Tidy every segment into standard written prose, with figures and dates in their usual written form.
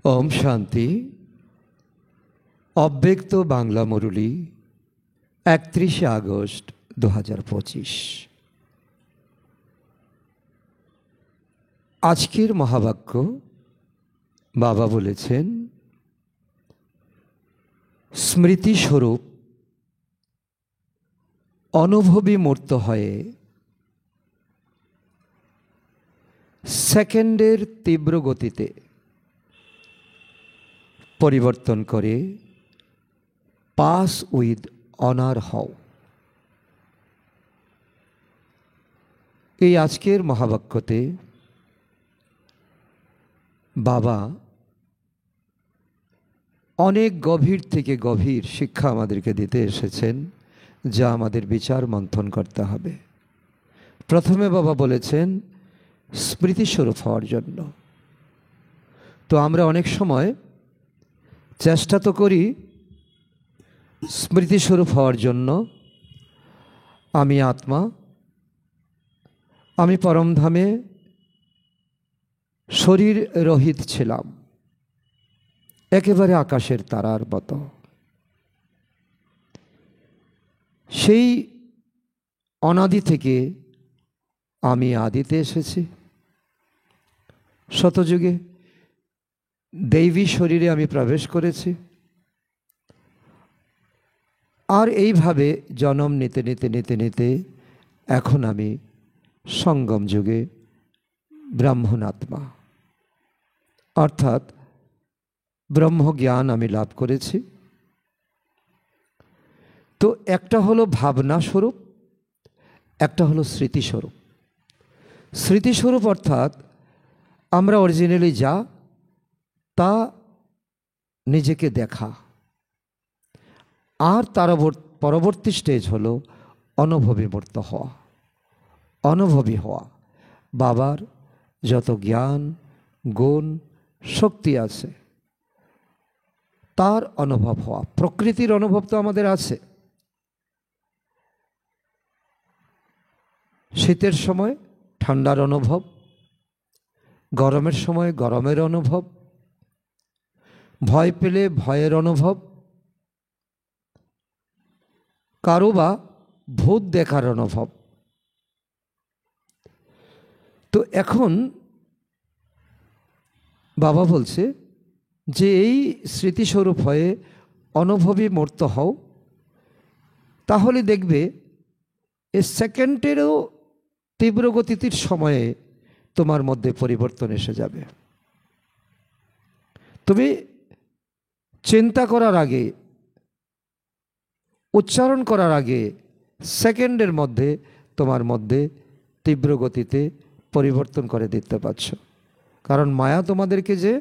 ওম শান্তি। অব্যক্ত বাংলা মুরলী 31 আগস্ট 2025। আজকের মহাবাক্য বাবা বলেছেন, স্মৃতিস্বরূপ অনুভবী মূর্ত হয়ে সেকেন্ডের তীব্র গতিতে পরিবর্তন করে পাস উইথ অনার হও। এই আজকের মহাবাক্যতে বাবা অনেক গভীর থেকে গভীর শিক্ষা আমাদেরকে দিতে এসেছেন, যা আমাদের বিচার মন্থন করতে হবে। প্রথমে বাবা বলেছেন স্মৃতিস্বরূপ হওয়ার জন্য। তো আমরা অনেক সময় চেষ্টা তো করি স্মৃতিস্বরূপ হওয়ার জন্য। আমি আত্মা, আমি পরমধামে শরীর রহিত ছিলাম, একেবারে আকাশের তারার মতো। সেই অনাদি থেকে আমি আদিতে এসেছি, শতযুগে দৈবী শরীরে আমি প্রবেশ করেছি, আর এইভাবে জন্ম নিতে নিতে নিতে নিতে এখন আমি সঙ্গম যুগে ব্রাহ্মণাত্মা, অর্থাৎ ব্রহ্মজ্ঞান আমি লাভ করেছি। তো একটা হলো ভাবনা স্বরূপ, একটা হলো স্মৃতিস্বরূপ। স্মৃতিস্বরূপ অর্থাৎ আমরা অরিজিনালি যা তা নিজেকে দেখা, আর তার পরবর্তী স্টেজ হলো অনুভবী মূর্ত হওয়া। অনুভবী হওয়া, বাবার যত জ্ঞান গুণ শক্তি আছে তার অনুভব হওয়া। প্রকৃতির অনুভব তো আমাদের আছে। শীতের সময় ঠান্ডার অনুভব, গরমের সময় গরমের অনুভব, ভয় পেলে ভয়ের অনুভব, কারো বা ভূত দেখার অনুভব। তো এখন বাবা বলছে যে এই স্মৃতিস্বরূপ হয়ে অনুভবী মূর্ত হও, তাহলে দেখবে এই সেকেন্ডেরও তীব্র গতির সময়ে তোমার মধ্যে পরিবর্তন এসে যাবে। তুমি চিন্তা করার আগে, উচ্চারণ করার আগে সেকেন্ডের মধ্যে তোমার মধ্যে তীব্র গতিতে পরিবর্তন করে দিতে পারছ। কারণ মায়া তোমাদেরকে, যে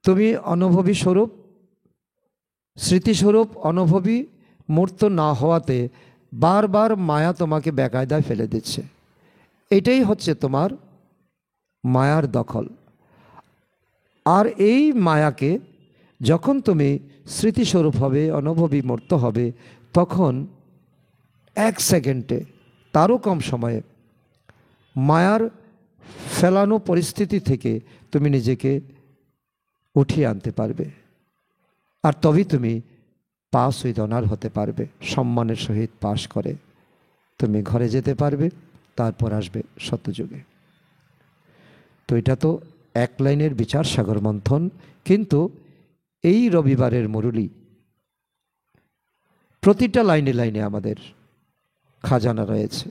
তুমি অনুভবী স্বরূপ স্মৃতিস্বরূপ অনুভবী মূর্ত না হওয়াতে বারবার মায়া তোমাকে বেকায়দায় ফেলে দিচ্ছে। এটাই হচ্ছে তোমার মায়ার দখল। আর এই মায়াকে যখন তুমি স্মৃতিস্বরূপ হবে, অনুভবী মূর্ত হবে, তখন এক সেকেন্ডে, তারও কম সময়ে মায়ার ফেলানো পরিস্থিতি থেকে তুমি নিজেকে উঠিয়ে আনতে পারবে। আর তবেই তুমি পাস উইথ অনার হতে পারবে। সম্মানের সহিত পাশ করে তুমি ঘরে যেতে পারবে, তারপর আসবে সত্যযুগে। তো এটা তো এক লাইনের বিচার সাগর মন্থন, কিন্তু এই রবিবারের মুরলী প্রতিটা লাইনে লাইনে আমাদের খাজানা রয়েছে।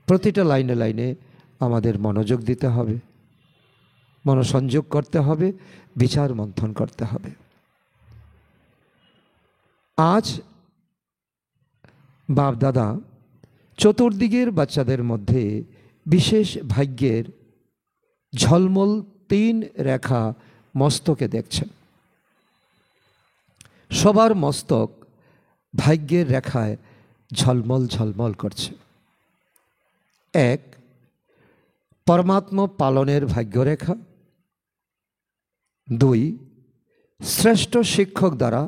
প্রতিটা লাইনে লাইনে আমাদের মনোযোগ দিতে হবে, মনোসংযোগ করতে হবে, বিচার মন্থন করতে হবে। আজ বাপ দাদা চতুর্দিকের বাচ্চাদের মধ্যে বিশেষ ভাগ্যের ঝলমল 3 রেখা মস্তকে দেখছেন। সবার মস্তক ভাগ্যের রেখায় ঝলমল ঝলমল করছে। 1, পরমাত্মা পালনের ভাগ্যরেখা। 2, শ্রেষ্ঠ শিক্ষক দ্বারা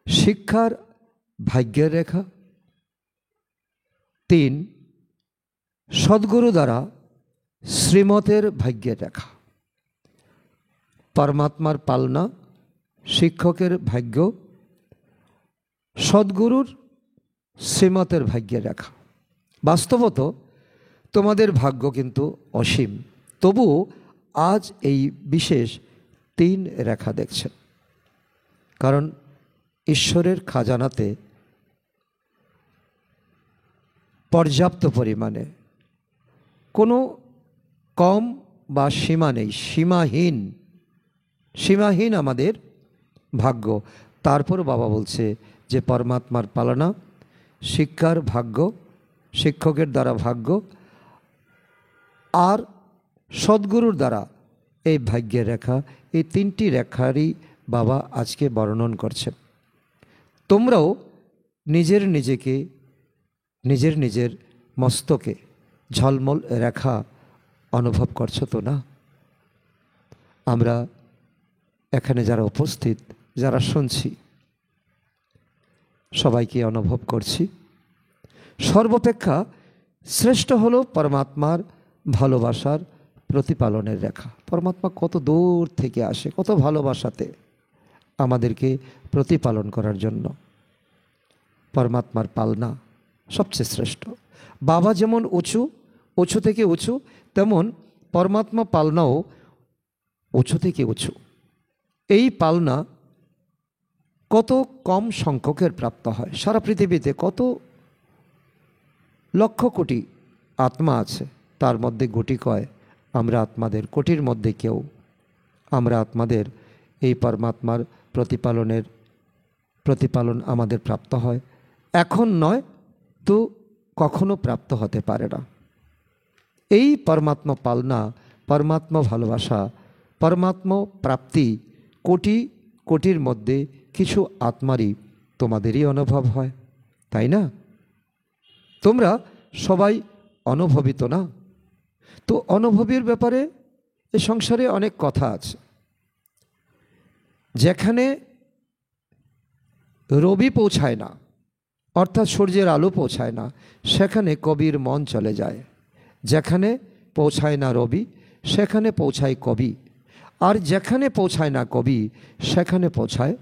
শিক্ষার ভাগ্যের রেখা। 3, সদ্গুরু দ্বারা শ্রীমতের ভাগ্যের রেখা। পরমাত্মার পালনা, শিক্ষকের ভাগ্য, সদ্গুরুর শ্রীমতের ভাগ্যে রেখা। বাস্তবত তোমাদের ভাগ্য কিন্তু অসীম, তবু আজ এই বিশেষ 3 রেখা দেখছেন। কারণ ঈশ্বরের খাজানাতে পর্যাপ্ত পরিমাণে কোনো কম বা সীমা নেই, সীমাহীন আমাদের ভাগ্য। তারপর বাবা বলছে যে পরমাত্মার পালনা, শিক্ষার ভাগ্য, শিক্ষকের দ্বারা ভাগ্য, আর সদ্গুরুর দ্বারা এই ভাগ্যের রেখা, এই 3টি রেখারই বাবা আজকে বর্ণন করছেন। তোমরাও নিজের মস্তকে ঝলমল রেখা অনুভব করছো তো না? আমরা এখানে যারা উপস্থিত, যারা শুনছি, সবাইকে অনুভব করছি। সর্বাপেক্ষা শ্রেষ্ঠ হলো পরমাত্মার ভালোবাসার প্রতিপালনের রেখা। পরমাত্মা কত দূর থেকে আসে, কত ভালোবাসাতে আমাদেরকে প্রতিপালন করার জন্য। পরমাত্মার পালনা সবচেয়ে শ্রেষ্ঠ। বাবা যেমন উঁচু থেকে উঁচু, তেমন পরমাত্মা পালনাও উঁচু থেকে উঁচু। এই পালনা কত কম সংখ্যকের প্রাপ্ত হয়। সারা পৃথিবীতে কত লক্ষ কোটি আত্মা আছে, তার মধ্যে গুটি কয় আমরা আত্মাদের, কোটির মধ্যে কেউ আমরা আত্মাদের এই পরমাত্মার প্রতিপালন আমাদের প্রাপ্ত হয়। এখন নয় তো কখনো প্রাপ্ত হতে পারে না। এই পরমাত্মা পালনা, পরমাত্মা ভালোবাসা, পরমাত্মা প্রাপ্তি কোটির মধ্যে কিছু আত্মারই তোমাদেরই অনুভব হয়, তাই না? তোমরা সবাই অনুভবিত না? তো অনুভবের ব্যাপারে এ সংসারে অনেক কথা আছে। যেখানে রবি পৌঁছায় না, অর্থাৎ সূর্যের আলো পৌঁছায় না, সেখানে কবির মন চলে যায়। যেখানে পৌঁছায় না রবি, সেখানে পৌঁছায় কবি। আর যেখানে পৌঁছায় না কবি, সেখানে পৌঁছায়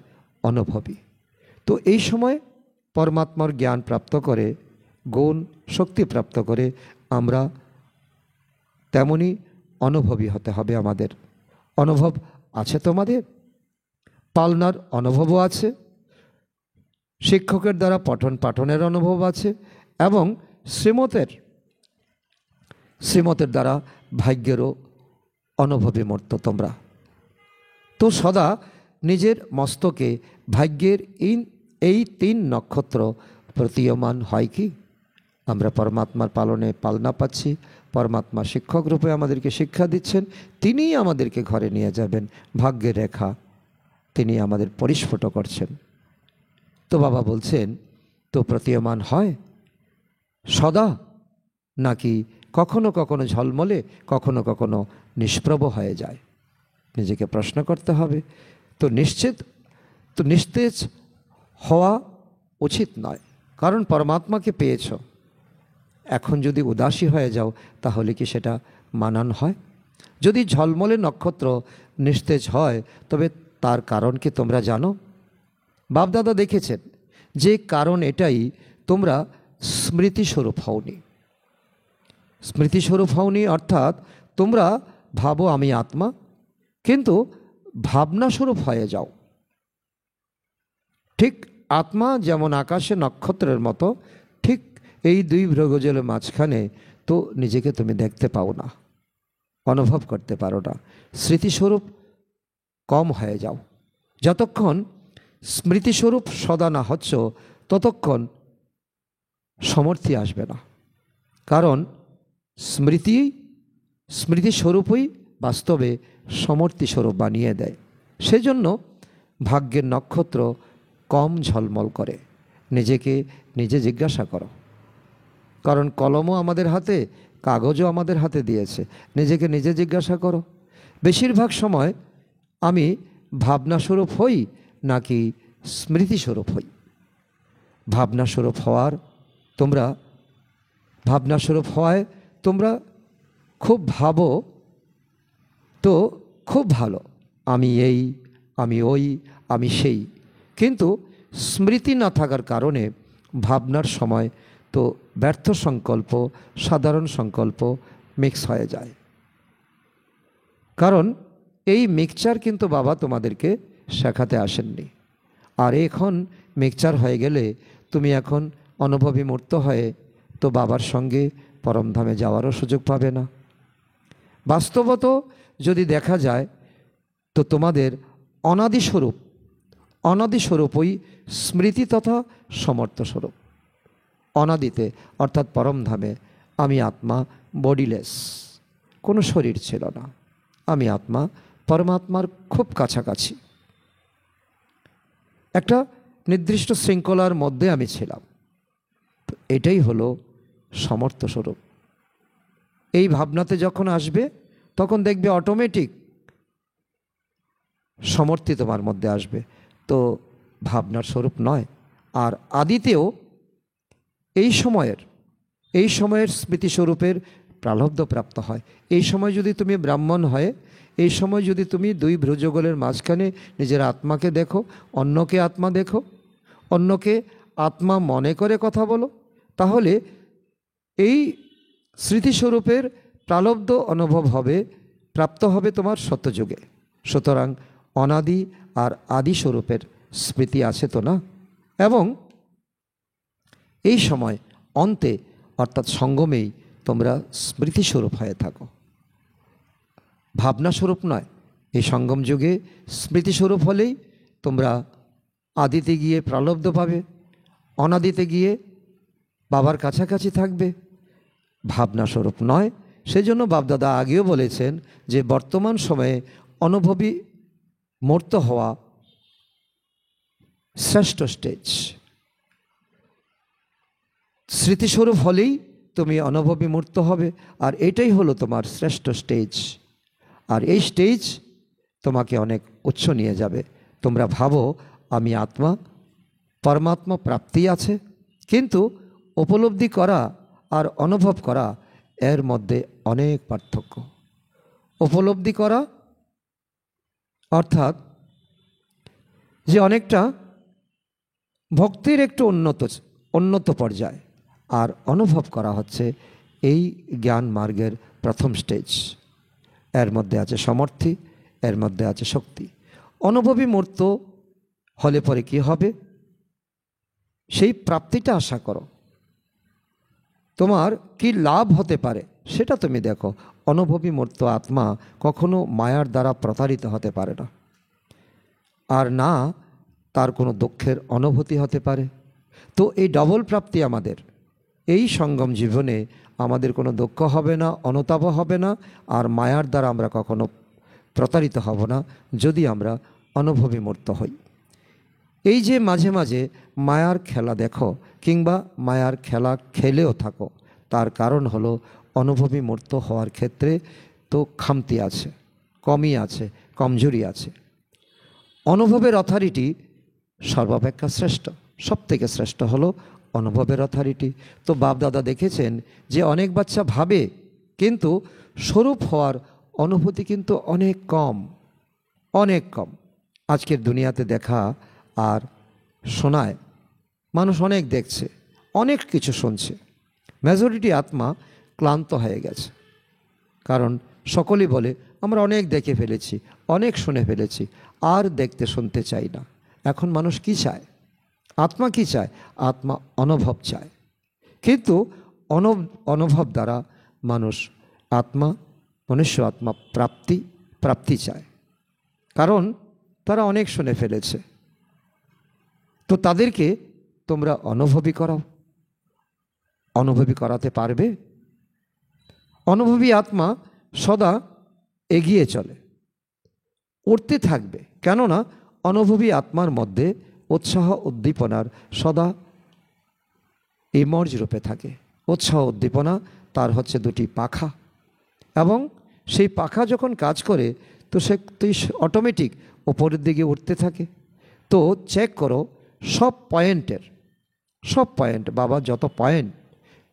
অনুভবী। তো এই সময় পরমাত্মার জ্ঞান প্রাপ্ত করে, গুণ শক্তি প্রাপ্ত করে আমরা তেমনি অনুভবী হতে হবে। আমাদের অনুভব আছে, তোমাদের পালনার অনুভবও আছে, শিক্ষকের দ্বারা পঠন পাঠনের অনুভব আছে, এবং শ্রীমতের দ্বারা ভাগ্যেরও অনুভবী মূর্ত তোমরা। তো সদা নিজের মস্তকে ভাগ্যের এই 3 নক্ষত্র প্রতীয়মান হয় কি? আমরা পরমাত্মার পালনা পাচ্ছি, পরমাত্মা শিক্ষক রূপে আমাদেরকে শিক্ষা দিচ্ছেন, তিনিই আমাদেরকে ঘরে নিয়ে যাবেন। ভাগ্যের রেখা তিনি আমাদের পরিস্ফুট করছেন। তো বাবা বলছেন, তো প্রতীয়মান হয় সদা, নাকি কখনো কখনো ঝলমলে, কখনো কখনো নিষ্প্রভ হয়ে যায়? নিজেকে প্রশ্ন করতে হবে। তো নিস্তেজ হওয়া উচিত নয়, কারণ পরমাত্মাকে পেয়েছ। এখন যদি উদাসী হয়ে যাও, তাহলে কি সেটা মানান হয়? যদি ঝলমলে নক্ষত্র নিস্তেজ হয়, তবে তার কারণ কি তোমরা জানো? বাপদাদা দেখেছেন যে কারণ এটাই, তোমরা স্মৃতিস্বরূপ হওনি। স্মৃতিস্বরূপ হওনি অর্থাৎ তোমরা ভাবো আমি আত্মা, কিন্তু ভাবনাস্বরূপ হয়ে যাও। ঠিক আত্মা যেমন আকাশে নক্ষত্রের মতো, ঠিক এই 2 ভ্রগজলের মাঝখানে তো নিজেকে তুমি দেখতে পাও না, অনুভব করতে পারো না। স্মৃতিস্বরূপ কম হয়ে যাও। যতক্ষণ স্মৃতিস্বরূপ সদা না হচ্ছ, ততক্ষণ সমর্থি আসবে না। কারণ স্মৃতিস্বরূপই বাস্তবে সমর্থিস্বরূপ বানিয়ে দেয়। সেজন্য ভাগ্যের নক্ষত্র কম ঝলমল করে। নিজেকে নিজে জিজ্ঞাসা করো, কারণ কলমও আমাদের হাতে, কাগজও আমাদের হাতে দিয়েছে। নিজেকে নিজে জিজ্ঞাসা করো, বেশিরভাগ সময় আমি ভাবনাস্বরূপ হই নাকি স্মৃতিস্বরূপ হই? ভাবনাস্বরূপ হওয়ায় তোমরা খুব ভাবো, তো খুব ভালো, আমি এই, আমি ওই, আমি সেই। কিন্তু স্মৃতি না থাকার কারণে ভাবনার সময় তো ব্যর্থ সংকল্প, সাধারণ সংকল্প মিক্স হয়ে যায়। কারণ এই মিক্সচার কিন্তু বাবা তোমাদেরকে শেখাতে আসেননি। আর এখন মিক্সচার হয়ে গেলে তুমি এখন অনুভবী মূর্ত হয়ে তো বাবার সঙ্গে পরমধামে যাওয়ারও সুযোগ পাবে না। বাস্তবত যদি দেখা যায় তো তোমাদের অনাদি স্বরূপই স্মৃতি তথা সমর্থ স্বরূপ। অনাদিতে অর্থাৎ পরমধামে আমি আত্মা বডিলেস, কোনো শরীর ছিল না। আমি আত্মা পরমাত্মার খুব কাছাকাছি, একটা নির্দিষ্ট শৃঙ্খলার মধ্যে আমি ছিলাম। তো এটাই হলো সমর্থ স্বরূপ। এই ভাবনাতে যখন আসবে তখন দেখবে অটোমেটিক সমর্থি তোমার মধ্যে আসবে। তো ভাবনার স্বরূপ নয়। আর আদিতেও এই সময়ের স্মৃতিস্বরূপের প্রালব্ধ প্রাপ্ত হয়। এই সময় যদি তুমি ব্রাহ্মণ হয়, এই সময় যদি তুমি দুই ভ্রুযুগলের মাঝখানে নিজের আত্মাকে দেখো, অন্যকে আত্মা দেখো, অন্যকে আত্মা মনে করে কথা বলো, তাহলে এই স্মৃতিস্বরূপের প্রালব্ধ অনুভব হবে, প্রাপ্ত হবে তোমার সত্যযুগে। সুতরাং অনাদি আর আদি স্বরূপের স্মৃতি আছে তো না? এবং এই সময় অন্তে অর্থাৎ সঙ্গমেই তোমরা স্মৃতিস্বরূপ হয়ে থাকো, ভাবনাস্বরূপ নয়। এই সঙ্গম যুগে স্মৃতিস্বরূপ হলেই তোমরা আদিতে গিয়ে প্রালব্ধ পাবে, অনাদিতে গিয়ে বাবার কাছাকাছি থাকবে, ভাবনাস্বরূপ নয়। সেজন্য বাপদাদা আগেও বলেছেন যে বর্তমান সময়ে অনুভবী মূর্ত হওয়া শ্রেষ্ঠ স্টেজ। স্মৃতিস্বরূপ হলেই তুমি অনুভবী মূর্ত হবে, আর এটাই হলো তোমার শ্রেষ্ঠ স্টেজ। আর এই স্টেজ তোমাকে অনেক উচ্চ নিয়ে যাবে। তোমরা ভাবো আমি আত্মা, পরমাত্মা প্রাপ্তি আছে, কিন্তু উপলব্ধি করা আর অনুভব করা এর মধ্যে অনেক পার্থক্য। উপলব্ধি করা অর্থাৎ যে অনেকটা ভক্তির একটু উন্নত পর্যায়, আর অনুভব করা হচ্ছে এই জ্ঞান মার্গের প্রথম স্টেজ। এর মধ্যে আছে সমর্থি, এর মধ্যে আছে শক্তি। অনুভবী মূর্ত হলে পরে কি হবে? সেই প্রাপ্তিটা আশা করো। তোমার কি লাভ হতে পারে সেটা তুমি দেখো। অনুভবী মূর্ত আত্মা কখনো মায়ার দ্বারা প্রতারিত হতে পারে না, আর না তার কোনো দুঃখের অনুভূতি হতে পারে। তো এই ডবল প্রাপ্তি আমাদের এই সঙ্গম জীবনে, আমাদের কোনো দুঃখ হবে না, অনুতাপ হবে না, আর মায়ার দ্বারা আমরা কখনো প্রতারিত হব না যদি আমরা অনুভবী মূর্ত হই। এই যে মাঝে মাঝে মায়ার খেলা দেখো কিংবা মায়ার খেলা খেলেও থাকো, তার কারণ হলো অনুভবী মূর্ত হওয়ার ক্ষেত্রে তো খামতি আছে, কমই আছে, কমজোরি আছে। অনুভবের অথরিটি সর্বাপেক্ষা শ্রেষ্ঠ, সব থেকে শ্রেষ্ঠ হলো অনুভবের অথরিটি। তো বাপদাদা দেখেছেন যে অনেক বাচ্চা ভাবে, কিন্তু স্বরূপ হওয়ার অনুভূতি কিন্তু অনেক কম, অনেক কম। আজকের দুনিয়াতে দেখা আর শোনায়, মানুষ অনেক দেখছে, অনেক কিছু শুনছে। মেজরিটি আত্মা ক্লান্ত হয়ে গেছে, কারণ সকলেই বলে আমরা অনেক দেখে ফেলেছি, অনেক শুনে ফেলেছি, আর দেখতে শুনতে চাই না। এখন মানুষ কি চায়? আত্মা কি চায়? আত্মা অনুভব চায়। কিন্তু অনুভব দ্বারা মানুষ মনুষ্য আত্মা প্রাপ্তি চায়, কারণ তারা অনেক শুনে ফেলেছে। তো তাদেরকে তোমরা অনুভবী করাও। অনুভবী করাতে পারবে? অনুভবী আত্মা সদা এগিয়ে চলে, উঠতে থাকবে, কেননা অনুভবী আত্মার মধ্যে উৎসাহ উদ্দীপনার সদা ইমর্জ রূপে থাকে। উৎসাহ উদ্দীপনা তার হচ্ছে দুটি পাখা, এবং সেই পাখা যখন কাজ করে তো সে অটোমেটিক ওপরের দিকে উঠতে থাকে। তো চেক করো সব পয়েন্ট বাবা যত পয়েন্ট,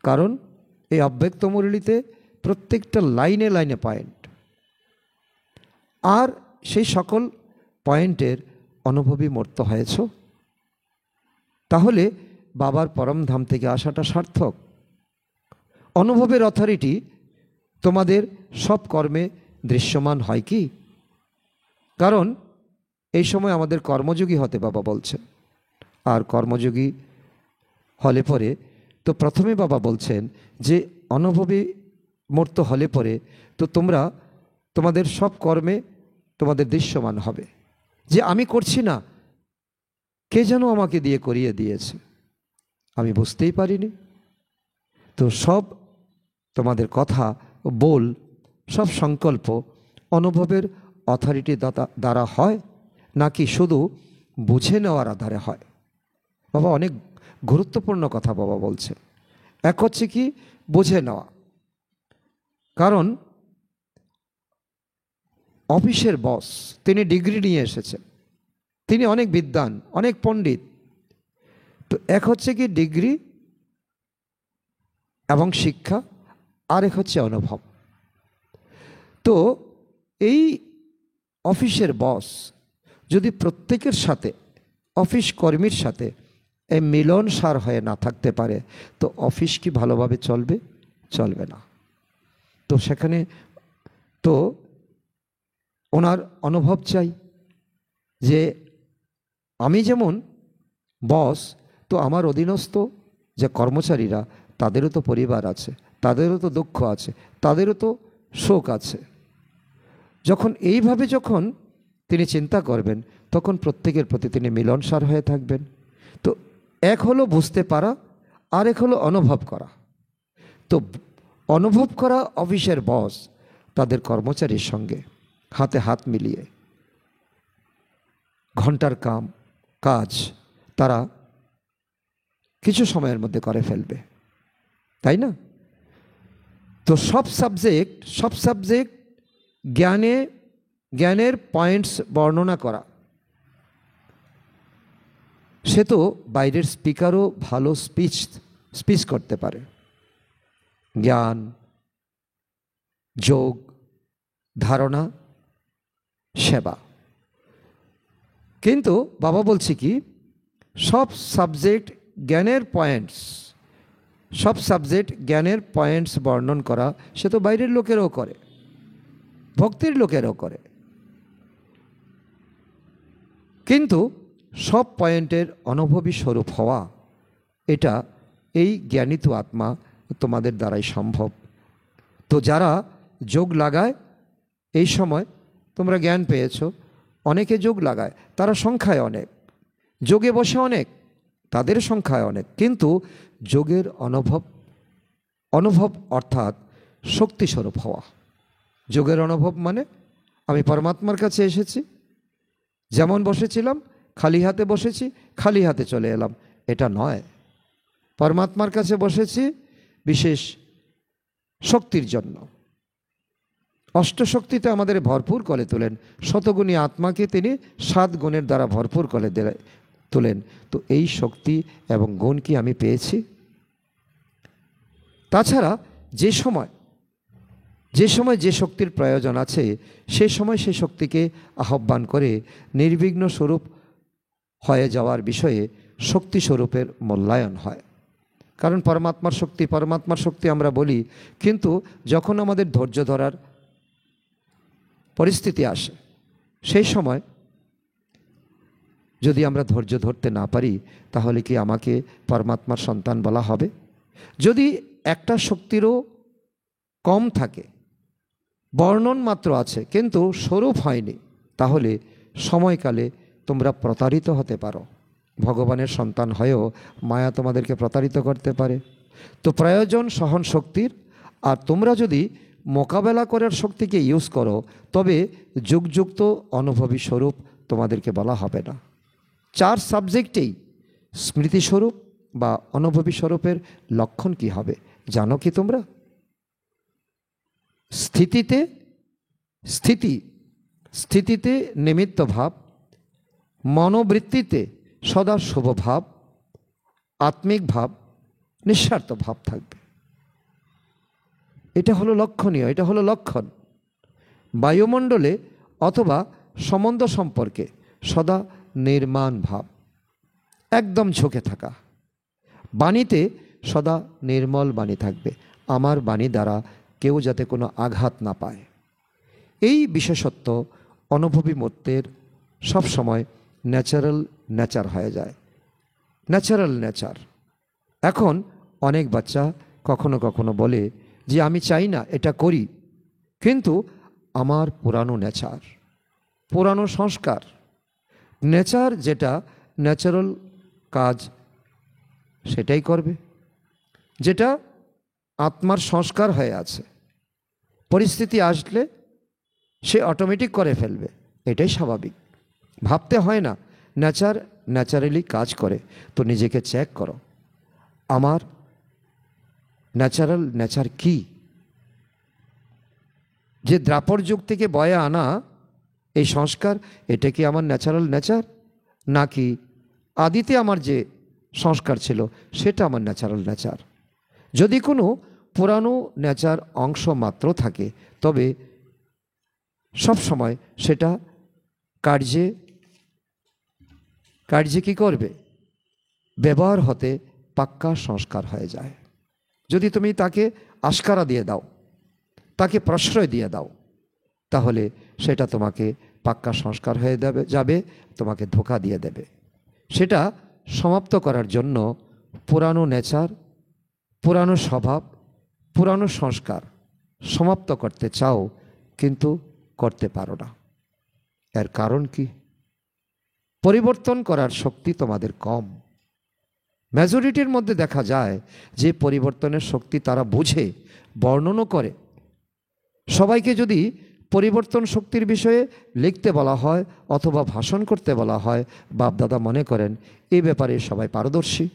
কারণ এই অব্যক্ত মুরলিতে প্রত্যেকটা লাইনে লাইনে পয়েন্ট। আর সেই সকল পয়েন্টের অনুভবী মূর্ত হয়েছ, তাহলে বাবার পরমধাম থেকে আসাটা সার্থক। অনুভবের অথরিটি তোমাদের সব কর্মে দৃশ্যমান হয় কি? কারণ এই সময় আমাদের কর্মযোগী হতে বাবা বলছেন, আর কর্মযোগী হলে পরে তো প্রথমে বাবা বলছেন যে অনুভবী মূর্ত হলে পরে তো তোমরা তোমাদের সব কর্মে তোমাদের দৃশ্যমান হবে যে আমি করছি না, কে যেন আমাকে দিয়ে করিয়ে দিয়েছে, আমি বুঝতেই পারিনি। তো সব তোমাদের কথা বল, সব সংকল্প অনুভবের অথরিটি দ্বারা হয় নাকি শুধু বুঝে নেওয়ার আধারে হয়? বাবা অনেক গুরুত্বপূর্ণ কথা বাবা বলছে। এক হচ্ছে কি বুঝে নেওয়া, কারণ অফিসের বস তিনি ডিগ্রি নিয়ে এসেছেন, তিনি অনেক বিদ্বান, অনেক পণ্ডিত। তো এক হচ্ছে কি ডিগ্রি এবং শিক্ষা, আর এক হচ্ছে অনুভব। তো এই অফিসের বস যদি প্রত্যেকের সাথে, অফিস কর্মীর সাথে এই মিলনসার হয়ে না থাকতে পারে তো অফিস কি ভালোভাবে চলবে? চলবে না। তো সেখানে তো ওনার অনুভব চাই যে আমি যেমন বস, তো আমার অধীনস্থ যে কর্মচারীরা তাদেরও তো পরিবার আছে, তাদেরও তো দুঃখ আছে, তাদেরও তো শোক আছে। যখন এইভাবে যখন তিনি চিন্তা করবেন তখন প্রত্যেকের প্রতি তিনি মিলনসার হয়ে থাকবেন। তো এক হলো বুঝতে পারা, আর এক হলো অনুভব করা। তো অনুভব করা অফিসের বস তাদের কর্মচারীর সঙ্গে হাতে হাত মিলিয়ে ঘন্টার কাজ তারা কিছু সময়ের মধ্যে করে ফেলবে, তাই না? তো সব সাবজেক্ট জ্ঞানের পয়েন্টস বর্ণনা করা, সে তো বাইরের স্পিকারও ভালো স্পিচ করতে পারে। জ্ঞান, যোগ, ধারণা, সেবা। কিন্তু বাবা বলছি কি সব সাবজেক্ট জ্ঞানের পয়েন্টস বর্ণন করা সে তো বাইরের লোকেরাও করে, ভক্তির লোকেরাও করে। কিন্তু সব পয়েন্টের অনুভবী স্বরূপ হওয়া, এটা এই জ্ঞানিত আত্মা তোমাদের দ্বারাই সম্ভব। তো যারা যোগ লাগায়, এই সময় তোমরা জ্ঞান পেয়েছো, অনেকে যোগ লাগায়, তারা সংখ্যায় অনেক, যোগে বসে অনেক, তাদের সংখ্যায় অনেক, কিন্তু যোগের অনুভব অর্থাৎ শক্তিস্বরূপ হওয়া। যোগের অনুভব মানে আমি পরমাত্মার কাছে এসেছি, যেমন বসেছিলাম খালি হাতে বসেছি, খালি হাতে চলে এলাম, এটা নয়। পরমাত্মার কাছে বসেছি বিশেষ শক্তির জন্য। অষ্টশক্তিতে আমাদের ভরপুর করে তোলেন, শতগুণী আত্মাকে তিনি 7 গুণের দ্বারা ভরপুর করে তোলেন। তো এই শক্তি এবং গুণ কি আমি পেয়েছি? তাছাড়া যে সময় যে শক্তির প্রয়োজন আছে সেই সময় সেই শক্তিকে আহ্বান করে নির্বিঘ্ন স্বরূপ হয়ে যাওয়ার বিষয়ে শক্তি স্বরূপের মূল্যায়ন হয়। কারণ পরমাত্মার শক্তি আমরা বলি, কিন্তু যখন আমাদের ধৈর্য ধরার পরিস্থিতি আসে সেই সময় যদি আমরা ধৈর্য ধরতে না পারি তাহলে কি আমাকে পরমাত্মার সন্তান বলা হবে? যদি একটা শক্তিরও কম থাকে, বর্ণন মাত্র আছে কিন্তু স্বরূপ হয়নি, তাহলে সময়কালে তোমরা প্রতারিত হতে পারো। ভগবানের সন্তান হয়েও মায়া তোমাদেরকে প্রতারিত করতে পারে। তো প্রয়োজন সহন শক্তির, আর তোমরা যদি মোকাবেলা করার শক্তিকে ইউজ করো তবে যুগযুক্ত অনুভবী স্বরূপ তোমাদেরকে বলা হবে না। 4 সাবজেক্টেই স্মৃতিস্বরূপ বা অনুভবী স্বরূপের লক্ষণ কি হবে জানো কি তোমরা? স্থিতিতে নিমিত্ত ভাব, মনোবৃত্তিতে সদা শুভ ভাব, আত্মিক ভাব, নিঃস্বার্থ ভাব থাকবে। এটা হলো লক্ষণীয়, এটা হলো লক্ষণ। বায়ুমণ্ডলে অথবা সম্বন্ধ সম্পর্কে সদা নির্মাণ ভাব, একদম ঝুঁকে থাকা। বাণীতে সদা নির্মল বাণী থাকবে, আমার বাণী দ্বারা কেউ যাতে কোনো আঘাত না পায়। এই বিশেষত্ব অনুভবী মূর্তের সবসময় ন্যাচারাল নেচার হয়ে যায়, ন্যাচারাল নেচার। এখন অনেক বাচ্চা কখনো কখনো বলে যে আমি চাই না এটা করি, কিন্তু আমার পুরানো নেচার, পুরানো সংস্কার, নেচার যেটা ন্যাচারাল কাজ সেটাই করবে, যেটা আত্মার সংস্কার হয়ে আছে। পরিস্থিতি আসলে সে অটোমেটিক করে ফেলবে, এটাই স্বাভাবিক, ভাবতে হয় না। নেচার ন্যাচারালি কাজ করে। তো নিজেকে চেক করো, আমার ন্যাচারাল নেচার কি? যে দ্রাপর যুগ থেকে বয়ে আনা এই সংস্কার, এটা কি আমার ন্যাচারাল নেচার, নাকি আদিতে আমার যে সংস্কার ছিল সেটা আমার ন্যাচারাল নেচার? যদি কোনো পুরানো নেচার অংশ মাত্র থাকে, তবে সব সময় সেটা কার্যে কি করবে? ব্যবহার হতে পাক্কা সংস্কার হয়ে যায়। যদি তুমি তাকে আস্কারা দিয়ে দাও, তাকে প্রশ্রয় দিয়ে দাও, তাহলে সেটা তোমাকে পাক্কা সংস্কার হয়ে যাবে, তোমাকে ধোঁকা দিয়ে দেবে। সেটা সমাপ্ত করার জন্য পুরানো নেচার, পুরানো স্বভাব, পুরানো সংস্কার সমাপ্ত করতে চাও, কিন্তু করতে পারো না। এর কারণ কি? পরিবর্তন করার শক্তি তোমাদের কম। মেজরিটির মধ্যে দেখা যায় যে পরিবর্তনের শক্তি তারা বুঝে, বর্ণনও করে। সবাইকে যদি পরিবর্তন শক্তির বিষয়ে লিখতে বলা হয় অথবা ভাষণ করতে বলা হয়, বাপদাদা মনে করেন এই ব্যাপারে সবাই পারদর্শী,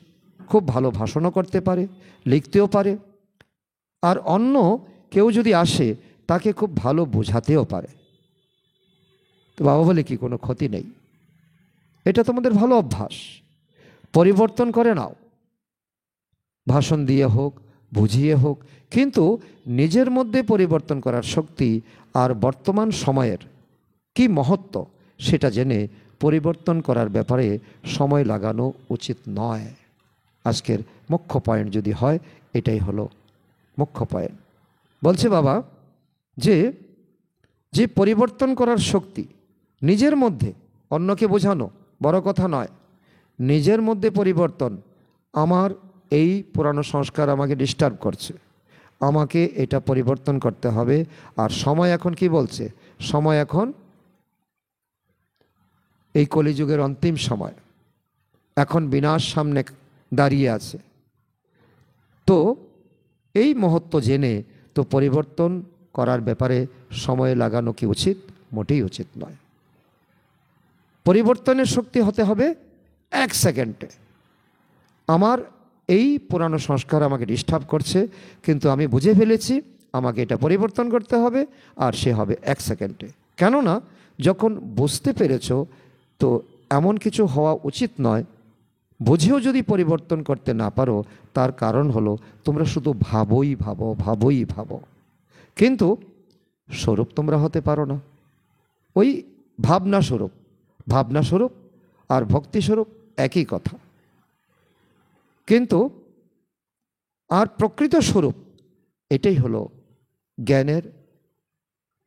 খুব ভালো ভাষণও করতে পারে, লিখতেও পারে, আর অন্য কেউ যদি আসে তাকে খুব ভালো বোঝাতেও পারে। তো বাবা বলে কি কোনো ক্ষতি নেই, এটা তোমাদের ভালো অভ্যাস, পরিবর্তন করে নাও, ভাষণ দিয়ে হোক, বুঝিয়ে হোক, কিন্তু নিজের মধ্যে পরিবর্তন করার শক্তি আর বর্তমান সময়ের কি মহত্ব সেটা জেনে পরিবর্তন করার ব্যাপারে সময় লাগানো উচিত নয়। আজকের মুখ্য পয়েন্ট যদি হয়, এটাই হলো মুখ্য পয়েন্ট। বলছে বাবা যে পরিবর্তন করার শক্তি নিজের মধ্যে, অন্যকে বোঝানো বড় কথা নয়, নিজের মধ্যে পরিবর্তন। আমার এই পুরানো সংস্কার আমাকে ডিস্টার্ব করছে, আমাকে এটা পরিবর্তন করতে হবে। আর সময় এখন কি বলছে? সময় এখন এই কলিযুগের অন্তিম সময়, এখন বিনাশ সামনে দাঁড়িয়ে আছে। তো এই মহত্ব জেনে তো পরিবর্তন করার ব্যাপারে সময় লাগানো কি উচিত? মোটেই উচিত নয়। পরিবর্তনের শক্তি হতে হবে 1 সেকেন্ডে। আমার এই পুরানো সংস্কার আমাকে ডিস্টার্ব করছে, কিন্তু আমি বুঝে ফেলেছি আমাকে এটা পরিবর্তন করতে হবে, আর সে হবে 1 সেকেন্ডে। কেননা যখন বুঝতে পেরেছ, তো এমন কিছু হওয়া উচিত নয়। বুঝেও যদি পরিবর্তন করতে না পারো, তার কারণ হলো তোমরা শুধু ভাবোই ভাবো, কিন্তু স্বরূপ তোমরা হতে পারো না। ওই ভাবনা স্বরূপ আর ভক্তি স্বরূপ একই কথা, কিন্তু আর প্রকৃত স্বরূপ এটাই হলো জ্ঞানের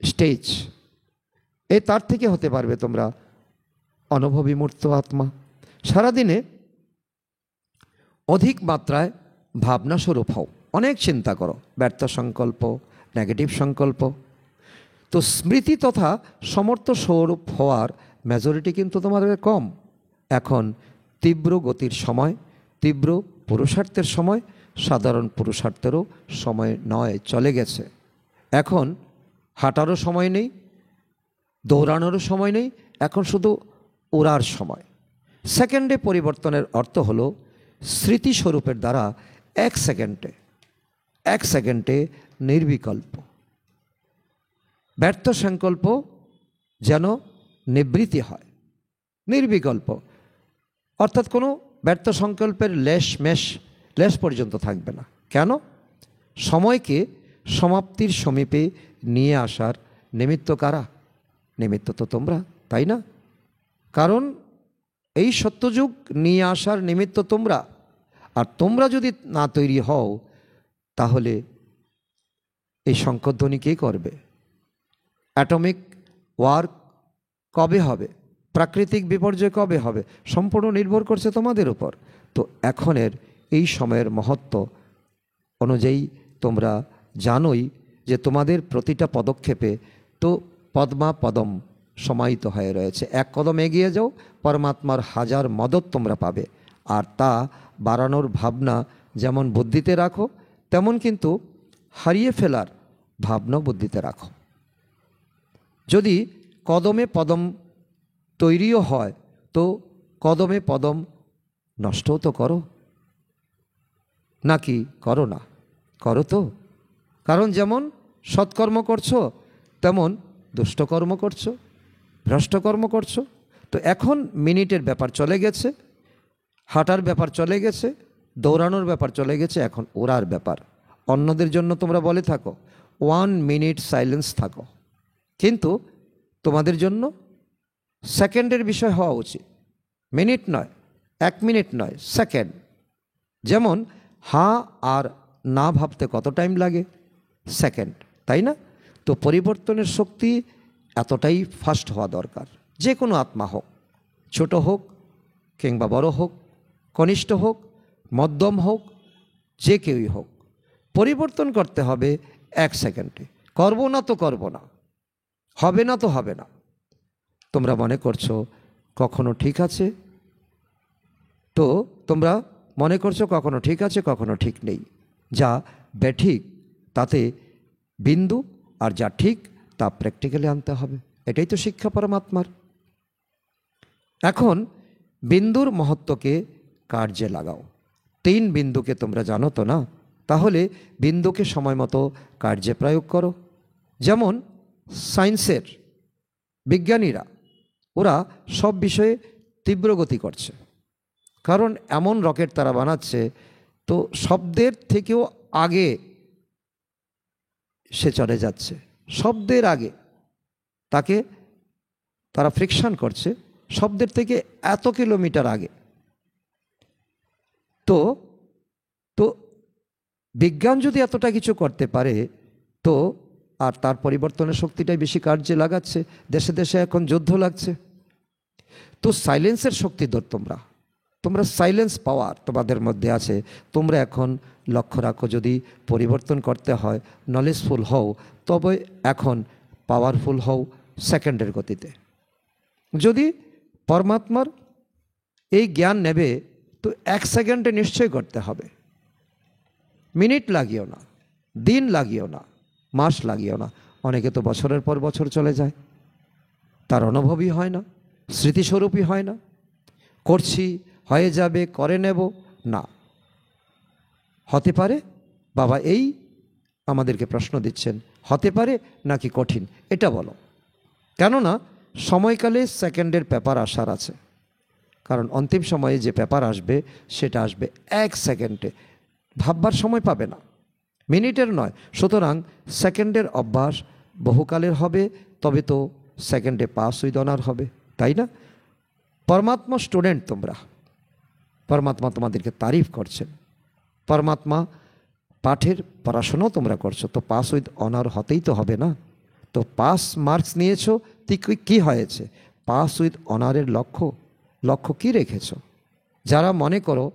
স্টেজ। তার থেকে হতে পারবে তোমরা অনুভবী মূর্ত আত্মা। সারাদিনে অধিক মাত্রায় ভাবনা স্বরূপ হও, অনেক চিন্তা করো, ব্যর্থ সংকল্প, নেগেটিভ সংকল্প। তো স্মৃতি তথা সমর্থ স্বরূপ হওয়ার মেজরিটি কিন্তু তোমাদের কম। এখন তীব্র গতির সময়, তীব্র পুরুষার্থের সময়, সাধারণ পুরুষার্থেরও সময় নয়, চলে গেছে। এখন হাঁটারও সময় নেই, দৌড়ানোরও সময় নেই, এখন শুধু ওড়ার সময়। সেকেন্ডে পরিবর্তনের অর্থ হলো স্মৃতিস্বরূপের দ্বারা 1 সেকেন্ডে নির্বিকল্প ব্যর্থ সংকল্প যেন নিবৃত্তি হয়, নির্বিকল্প, অর্থাৎ কোনো ব্যর্থ সংকল্পের লেশ পর্যন্ত থাকবে না। কেন? সময়কে সমাপ্তির সমীপে নিয়ে আসার নিমিত্ত কারা? নিমিত্ত তো তোমরা, তাই না? কারণ এই সত্যযুগ নিয়ে আসার নিমিত্ত তোমরা, আর তোমরা যদি না তৈরি হও তাহলে এই শঙ্খধ্বনি কে করবে? অ্যাটমিক ওয়ার কবে হবে? প্রাকৃতিক বিপর্যয় কবে হবে? সম্পূর্ণ নির্ভর করছে তোমাদের উপর। তো এখনের এই সময়ের মহত্ব অনুযায়ী তোমরা জানোই যে তোমাদের প্রতিটা পদক্ষেপে তো পদ্মা পদম সমাহিত হয়ে রয়েছে। এক কদম এগিয়ে যাও, পরমাত্মার হাজার মদত তোমরা পাবে। আর তা বাড়ানোর ভাবনা যেমন বুদ্ধিতে রাখো, তেমন কিন্তু হারিয়ে ফেলার ভাবনাও বুদ্ধিতে রাখো। যদি কদমে পদম তৈরিও হয় তো কদমে পদম নষ্টও তো করো, নাকি করো না? করো তো। কারণ যেমন সৎকর্ম করছো তেমন দুষ্টকর্ম করছো, ভ্রষ্টকর্ম করছো। তো এখন মিনিটের ব্যাপার চলে গেছে, হাঁটার ব্যাপার চলে গেছে, দৌড়ানোর ব্যাপার চলে গেছে, এখন ওড়ার ব্যাপার। অন্যদের জন্য তোমরা বলে থাকো 1 মিনিট সাইলেন্স থাকো, কিন্তু তোমাদের জন্য সেকেন্ডের বিষয় হওয়া উচিত। মিনিট নয়, 1 মিনিট নয়, সেকেন্ড। যেমন হ্যাঁ আর না ভাবতে কত টাইম লাগে? সেকেন্ড, তাই না? তো পরিবর্তনের শক্তি এতটাই ফাস্ট হওয়া দরকার। যে কোনো আত্মা হোক, ছোট হোক কিংবা বড় হোক, কনিষ্ঠ হোক, মধ্যম হোক, যে কেউই হোক, পরিবর্তন করতে হবে 1 সেকেন্ডে। করবো না তো করবো না, হবে না তো হবে না। তোমরা মনে করছো কখনো ঠিক আছে, তো তোমরা মনে করছো কখনো ঠিক আছে কখনো ঠিক নেই। যা বেঠিক তাতে বিন্দু, আর যা ঠিক তা প্র্যাকটিক্যালি আনতে হবে। এটাই তো শিক্ষা পরমাত্মার। এখন বিন্দুর মহত্বকে কার্যে লাগাও। 3 বিন্দুকে তোমরা জানো তো না? তাহলে বিন্দুকে সময় মতো কার্যে প্রয়োগ করো। যেমন সায়েন্সের বিজ্ঞানীরা ওরা সব বিষয়ে তীব্র গতি করছে, কারণ এমন রকেট তারা বানাচ্ছে তো শব্দের থেকেও আগে সে চলে যাচ্ছে, শব্দের আগে তাকে তারা ফ্রিকশন করছে, শব্দের থেকে এত কিলোমিটার আগে। তো তো বিজ্ঞান যদি এতটা কিছু করতে পারে, তো আর তার পরিবর্তনের শক্তিটাই বেশি কার্যে লাগাচ্ছে। দেশে দেশে এখন যুদ্ধ লাগছে। তো সাইলেন্সের শক্তি ধর তোমরা, তোমরা সাইলেন্স পাওয়ার তোমাদের মধ্যে আছে। তোমরা এখন লক্ষ্য রাখো, যদি পরিবর্তন করতে হয়, নলেজফুল হও, তবে এখন পাওয়ারফুল হও সেকেন্ডের গতিতে। যদি পরমাত্মার এই জ্ঞান নেবে তো 1 সেকেন্ডে নিশ্চয় করতে হবে। মিনিট লাগিও না, দিন লাগিও না, মাস লাগিও না। অনেকে তো বছরের পর বছর চলে যায়, তার অনুভবই হয় না, স্মৃতিস্বরূপই হয় না। করছি, হয়ে যাবে, করে নেব না। হতে পারে বাবা, এই আমাদেরকে প্রশ্ন দিচ্ছেন, হতে পারে নাকি কঠিন, এটা বলো। কেননা সময়কালে সেকেন্ডের পেপার আসার আছে, কারণ অন্তিম সময়ে যে পেপার আসবে সেটা আসবে 1 সেকেন্ডে, ভাববার সময় পাবে না, মিনিটের নয়। সুতরাং সেকেন্ডের অভ্যাস বহুকালের হবে, তবে তো সেকেন্ডে পাস উইথ অনার হবে, তাই না? পরমাত্মা স্টুডেন্ট তোমরা, পরমাত্মা তোমাদেরকে তারিফ করছেন। পরমাত্মা পাঠের পড়াশোনাও তোমরা করছো, তো পাস উইথ অনার হতেই তো হবে না? তো পাস মার্কস নিয়েছো, কি হয়েছে? পাস উইথ অনারের লক্ষ্য কি রেখেছো? যারা মনে করো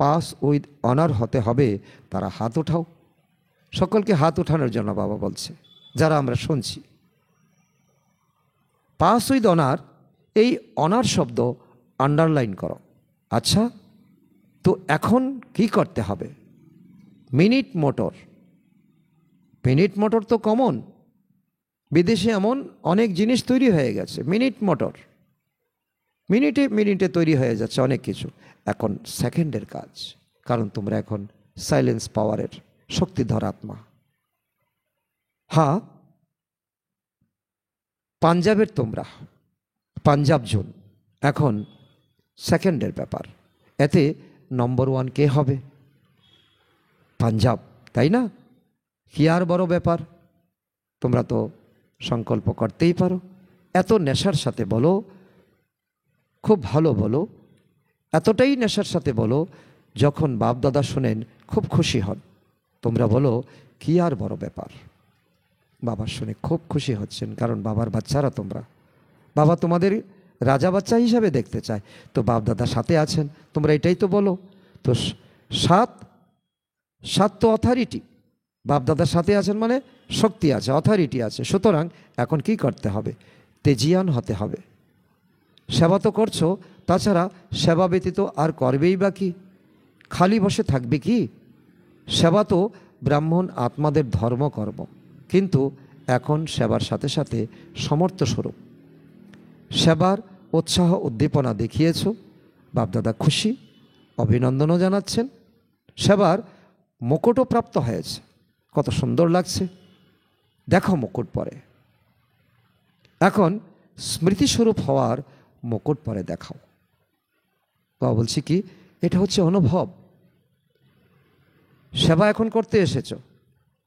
পাস উইথ অনার হতে হবে তারা হাত উঠাও। সকলকে হাত উঠানোর জন্য বাবা বলছে, যারা আমরা শুনছি। পাস উইথ অনার, এই অনার শব্দ আন্ডারলাইন করো। আচ্ছা, তো এখন কি করতে হবে? মিনিট মোটর, মিনিট মোটর তো কমন, বিদেশে এমন অনেক জিনিস তৈরি হয়ে গেছে। মিনিট মোটর, মিনিটে মিনিটে তৈরি হয়ে যাচ্ছে অনেক কিছু। এখন সেকেন্ডের কাজ, কারণ তোমরা এখন সাইলেন্স পাওয়ারের শক্তিধর আত্মা। হ্যাঁ, পাঞ্জাবের তোমরা, পাঞ্জাব জোন এখন সেকেন্ডের ব্যাপার। এতে নম্বর 1 কে হবে? পাঞ্জাব, তাই না? কি আর বড় ব্যাপার? তোমরা তো সংকল্প করতেই পারো এত নেশার সাথে বলো, খুব ভালো বলো, এতটাই নেশার সাথে বলো যখন বাপদাদা শোনেন খুব খুশি হন। তোমরা বলো কি আর বড় ব্যাপার। বাবা শুনে খুব খুশি হচ্ছেন, কারণ বাবার বাচ্চারা তোমরা, বাবা তোমাদের রাজা বাচ্চা হিসাবে দেখতে চায়। তো বাপদাদা সাথে আছেন, তোমরা এটাই তো বলো। তো সাত সাত তো অথরিটি, বাপদাদার সাথে আছেন মানে শক্তি আছে, অথরিটি আছে। সুতরাং এখন কি করতে হবে? তেজিয়ান হতে হবে। সেবা তো করছো, তাছাড়া সেবা ব্যতীত আর করবেই বা কি? খালি বসে থাকবে কি? সেবা তো ব্রাহ্মণ আত্মাদের ধর্মকর্ম, কিন্তু এখন সেবার সাথে সাথে সমর্থ স্বরূপ সেবার উৎসাহ উদ্দীপনা দেখিয়েছ। বাপদাদা খুশি, অভিনন্দনও জানাচ্ছেন। সেবার মুকুটও প্রাপ্ত হয়েছে, কত সুন্দর লাগছে। দেখো মুকুট পরে, এখন স্মৃতিস্বরূপ হওয়ার মুকুট পরে দেখাও। বাবা বলছি কি, এটা হচ্ছে অনুভব। সেবা এখন করতে এসেছ,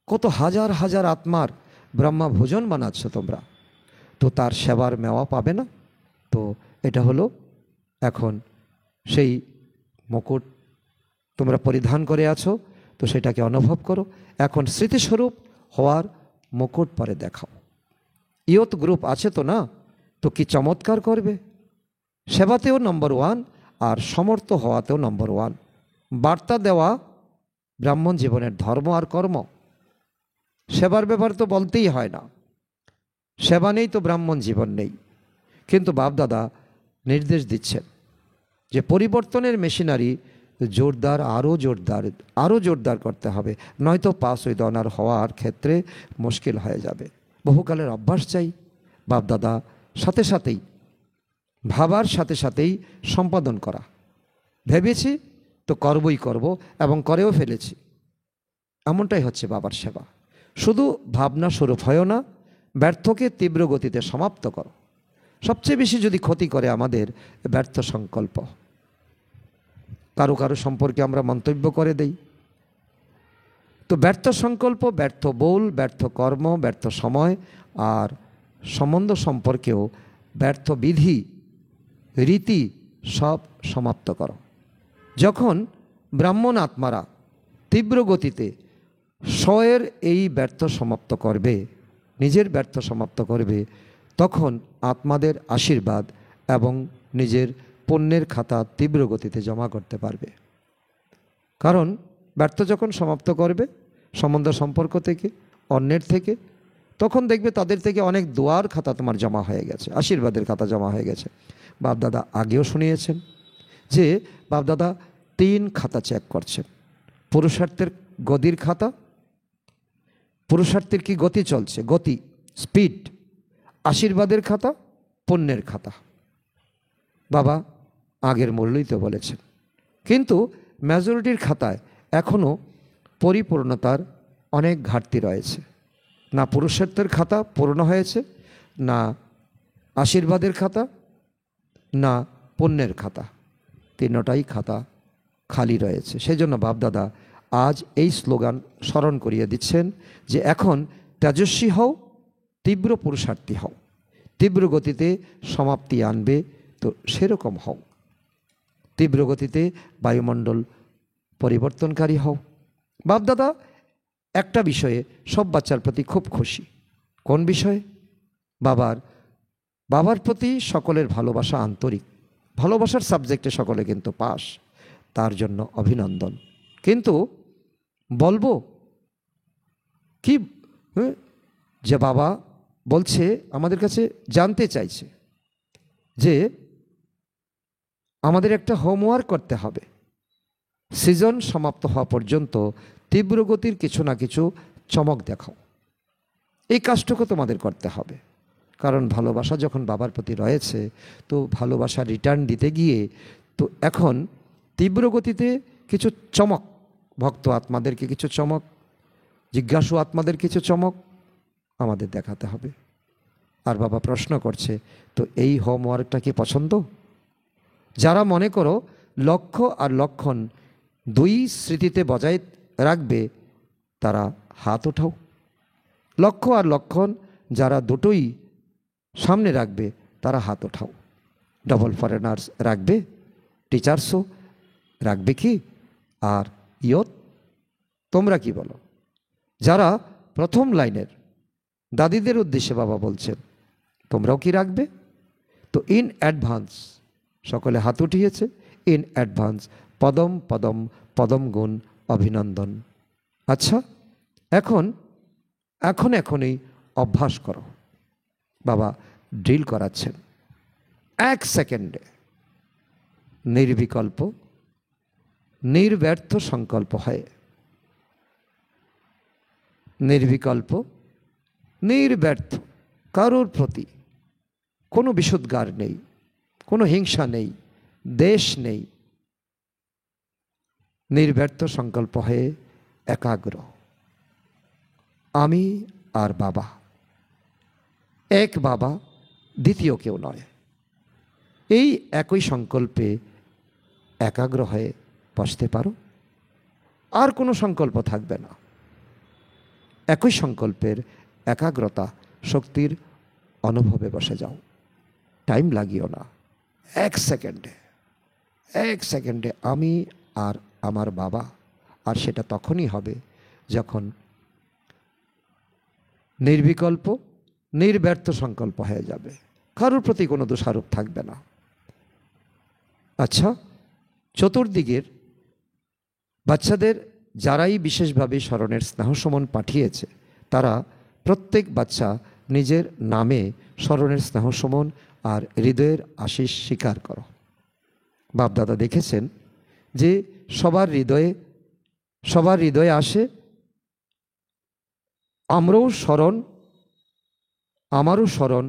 কত হাজার হাজার আত্মার ব্রহ্মা ভোজন বানাচ্ছ তোমরা, তো তার সেবার মেওয়া পাবে না? তো এটা হলো এখন সেই মুকুট তোমরা পরিধান করে আছো, তো সেটাকে অনুভব করো। এখন স্মৃতিস্বরূপ হওয়ার মুকুট পরে দেখাও। ইয়ত গ্রুপ আছে তো না, তো কি চমৎকার করবে। সেবাতেও নম্বর ওয়ান, আর সমর্থ হওয়াতেও নম্বর ওয়ান। বার্তা দেওয়া ব্রাহ্মণ জীবনের ধর্ম আর কর্ম। সেবার ব্যাপার তো বলতেই হয় না, সেবা নেই তো ব্রাহ্মণ জীবন নেই। কিন্তু বাপদাদা নির্দেশ দিচ্ছেন যে পরিবর্তনের মেশিনারি জোরদার, আরও জোরদার করতে হবে, নয়তো পাস উইথ অনার হওয়ার ক্ষেত্রে মুশকিল হয়ে যাবে। বহুকালের অভ্যাস চাই। বাপদাদা সাথে সাথেই ভাবার সাথে সাথেই সম্পাদন করা। ভেবেছি তো করবই করব, এবং করেও ফেলেছি। এমনটাই হচ্ছে বাবার সেবা। শুধু ভাবনা স্বরূপ হয় না, ব্যর্থকে তীব্র গতিতে সমাপ্ত করো। সবচেয়ে বেশি যদি ক্ষতি করে আমাদের ব্যর্থ সংকল্প। কারো কারো সম্পর্কে আমরা মন্তব্য করে দেই, তো ব্যর্থ সংকল্প, ব্যর্থ বোল, ব্যর্থ কর্ম, ব্যর্থ সময় আর সম্বন্ধ সম্পর্কেও ব্যর্থ বিধি রীতি সব সমাপ্ত করো। যখন ব্রাহ্মণ আত্মারা তীব্র গতিতে স্বয়ের এই ব্যর্থ সমাপ্ত করবে, নিজের ব্যর্থ সমাপ্ত করবে, তখন আত্মাদের আশীর্বাদ এবং নিজের পুণ্যের খাতা তীব্র গতিতে জমা করতে পারবে। কারণ ব্যর্থ যখন সমাপ্ত করবে সম্বন্ধ সম্পর্ক থেকে, অন্যের থেকে, তখন দেখবে তাদের থেকে অনেক দোয়ার খাতা তোমার জমা হয়ে গেছে, আশীর্বাদের খাতা জমা হয়ে গেছে। বাপদাদা আগেও শুনিয়েছেন যে বাপদাদা 3 খাতা চেক করছেন। পুরুষার্থের গতির খাতা, পুরুষার্থের কি গতি চলছে, গতি, স্পিড, আশীর্বাদের খাতা, পুণ্যের খাতা। বাবা আগের মূল্যই তো বলেছেন, কিন্তু মেজরিটির খাতায় এখনও পরিপূর্ণতার অনেক ঘাটতি রয়েছে। না পুরুষার্থের খাতা পূর্ণ হয়েছে, না আশীর্বাদের খাতা, না পুণ্যের খাতা, 3টাই খাতা খালি রয়েছে। সেই জন্য বাপদাদা আজ এই স্লোগান স্মরণ করিয়ে দিচ্ছেন যে এখন তেজস্বী হও, তীব্র পুরুষার্থী হও, তীব্র গতিতে সমাপ্তি আনবে, তো সেরকম হও। তীব্র গতিতে বায়ুমণ্ডল পরিবর্তনকারী হও। বাপদাদা একটা বিষয়ে সব বাচ্চার প্রতি খুব খুশি। কোন বিষয়ে? বাবার প্রতি সকলের ভালোবাসা আন্তরিক। ভালোবাসার সাবজেক্টে সকলে কিন্তু পাস, তার জন্য অভিনন্দন। কিন্তু বলবো কি যে বাবা বলছে, আমাদের কাছে জানতে চাইছে যে আমাদের একটা হোমওয়ার্ক করতে হবে। সিজন সমাপ্ত হওয়া পর্যন্ত তীব্র গতির কিছু না কিছু চমক দেখাও। এই কাজটুকু তোমাদের করতে হবে, কারণ ভালোবাসা যখন বাবার প্রতি রয়েছে, তো ভালোবাসা রিটার্ন দিতে গিয়ে তো এখন তীব্র গতিতে কিছু চমক, ভক্ত আত্মাদেরকে কিছু চমক, জিজ্ঞাসু আত্মাদের কিছু চমক আমাদের দেখাতে হবে। আর বাবা প্রশ্ন করছে, তো এই হোমওয়ার্কটা কি পছন্দ? যারা মনে করো লক্ষ্য আর লক্ষণ 2 স্মৃতিতে বজায় রাখবে, তারা হাত ওঠাও। লক্ষ্য আর লক্ষণ যারা দুটোই সামনে রাখবে তারা হাত ওঠাও। ডবল ফরেনার্স রাখবে, টিচার্সও রাখবে কি, আর ইয়ত তোমরা কি বলো? যারা প্রথম লাইনের দাদিদের উদ্দেশ্যে বাবা বলছেন, তোমরাও কি রাখবে? তো ইন অ্যাডভান্স সকলে হাত উঠিয়েছে। ইন অ্যাডভান্স পদম পদম পদম গুণ অভিনন্দন। আচ্ছা, এখনই অভ্যাস করো। বাবা ড্রিল করাচ্ছেন। 1 সেকেন্ডে নির্বিকল্প নির্ব্যর্থ সংকল্প হয়, নির্বিকল্প নির্ব্যর্থ, কারোর প্রতি কোনো বিষোদ্গার নেই, কোনো হিংসা নেই, দেশ নেই, নির্ব্যর্থ সংকল্প হয়ে একাগ্র। আমি আর বাবা, এক বাবা, দ্বিতীয় কেউ নয়। এই একই সংকল্পে একাগ্র হয়ে বসতে পারো, আর কোনো সংকল্প থাকবে না। একই সংকল্পের একাগ্রতা শক্তির অনুভবে বসে যাও। টাইম লাগিও না। 1 সেকেন্ডে আমি আর আমার বাবা। আর সেটা তখনই হবে যখন নির্বিকল্প নির্ব্যর্থ সংকল্প হয়ে যাবে, কারোর প্রতি কোনো দোষারোপ থাকবে না। আচ্ছা, চতুর্দিকের বাচ্চাদের যারাই বিশেষভাবে স্মরণের স্নেহসমন পাঠিয়েছে, তারা প্রত্যেক বাচ্চা নিজের নামে স্মরণের স্নেহসমন আর হৃদয়ের আশিস স্বীকার করো। বাপদাদা দেখেছেন যে সবার হৃদয়ে আসে আমরাও স্মরণ, আমারও স্মরণ,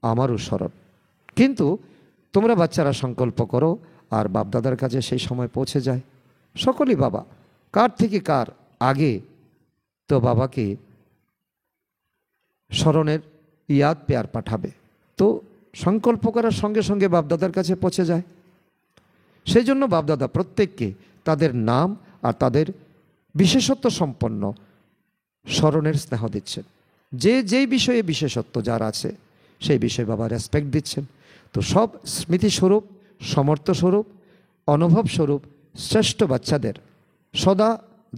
আমারও স্মরণ। কিন্তু তোমরা বাচ্চারা সংকল্প করো আর বাপদাদার কাছে সেই সময় পৌঁছে যায়। সকলেই বাবা, কার থেকে কার আগে তো বাবাকে স্মরণের ইয়াদ পেয়ার পাঠাবে, তো সংকল্প করার সঙ্গে সঙ্গে বাপদাদার কাছে পৌঁছে যায়। সেই জন্য বাপদাদা প্রত্যেককে তাদের নাম আর তাদের বিশেষত্ব সম্পন্ন স্মরণের স্নেহ দিচ্ছেন। যেই বিষয়ে বিশেষত্ব যার আছে সেই বিষয়ে বাবা রেসপেক্ট দিচ্ছেন। তো সব স্মৃতিস্বরূপ, সমর্থস্বরূপ, অনুভবস্বরূপ শ্রেষ্ঠ বাচ্চাদের সদা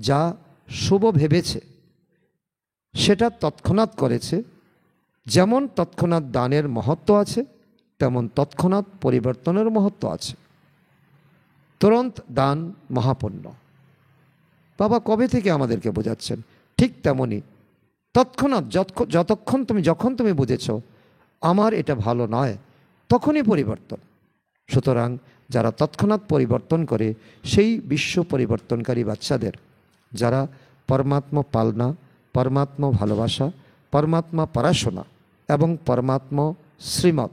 যা শুভ ভেবেছে সেটা তৎক্ষণাৎ করেছে। যেমন তৎক্ষণাৎ দানের মহত্ব আছে, তেমন তৎক্ষণাৎ পরিবর্তনের মহত্ব আছে। তুরন্ত দান মহাপুণ্য, বাবা কবে থেকে আমাদেরকে বোঝাচ্ছেন। ঠিক তেমনই তৎক্ষণাৎ যখন তুমি বুঝেছ আমার এটা ভালো নয়, তখনই পরিবর্তন। সুতরাং যারা তৎক্ষণাৎ পরিবর্তন করে সেই বিশ্ব পরিবর্তনকারী বাচ্চাদের, যারা পরমাত্মা পালনা, পরমাত্মা ভালোবাসা, পরমাত্মা পড়াশোনা এবং পরমাত্মা শ্রীমত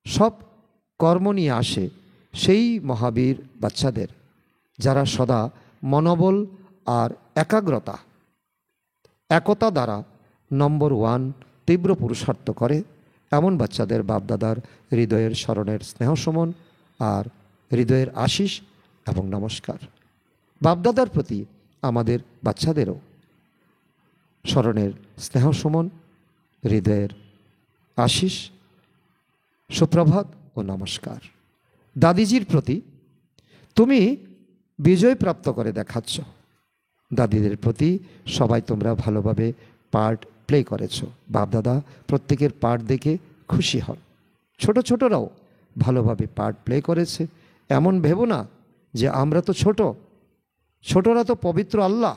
সব কর্ম নিয়ে আসে, সেই মহাবীর বাচ্চাদের, যারা সদা মনোবল আর একাগ্রতা, একতা দ্বারা নম্বর 1 তীব্র পুরুষার্থ করে, এমন বাচ্চাদের বাপদাদার হৃদয়ের স্মরণের স্নেহসমন আর হৃদয়ের আশিস এবং নমস্কার। বাপদাদার প্রতি আমাদের বাচ্চাদেরও স্মরণের স্নেহসমন, হৃদয়ের আশিস, সুপ্রভাত ও নমস্কার। দাদিজির প্রতি তুমি বিজয় প্রাপ্ত করে দেখাচ্ছ। দাদিদের প্রতি সবাই তোমরা ভালোভাবে পার্ট প্লে করেছ। বাপদাদা প্রত্যেকের পার্ট দেখে খুশি হন। ছোটরাও ভালোভাবে পার্ট প্লে করেছে। এমন ভেবো না যে আমরা তো ছোটরা তো পবিত্র আল্লাহ।